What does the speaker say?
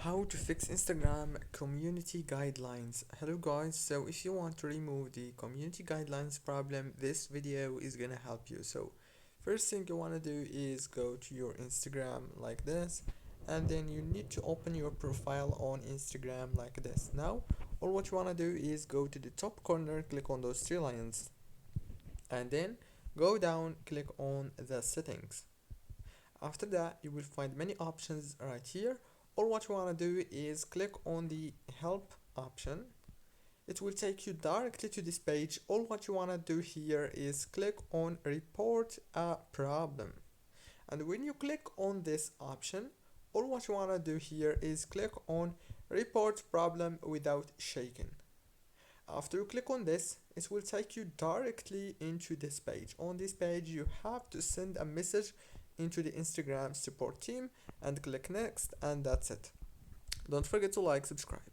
How to fix Instagram community guidelines. Hello guys, so if you want to remove the community guidelines problem, this video is gonna help you. So first thing you want to do is go to your Instagram like this, and then you need to open your profile on Instagram like this. Now all what you want to do is go to the top corner, click on those three lines, and then go down, click on the settings. After that, you will find many options right here. All what you want to do is click on the help option. It will take you directly to this page. All what you want to do here is click on report a problem. And when you click on this option, all what you want to do here is click on report problem without shaking. After you click on this, it will take you directly into this page. On this page, you have to send a message into the Instagram support team and click next, and that's it. Don't forget to like, subscribe.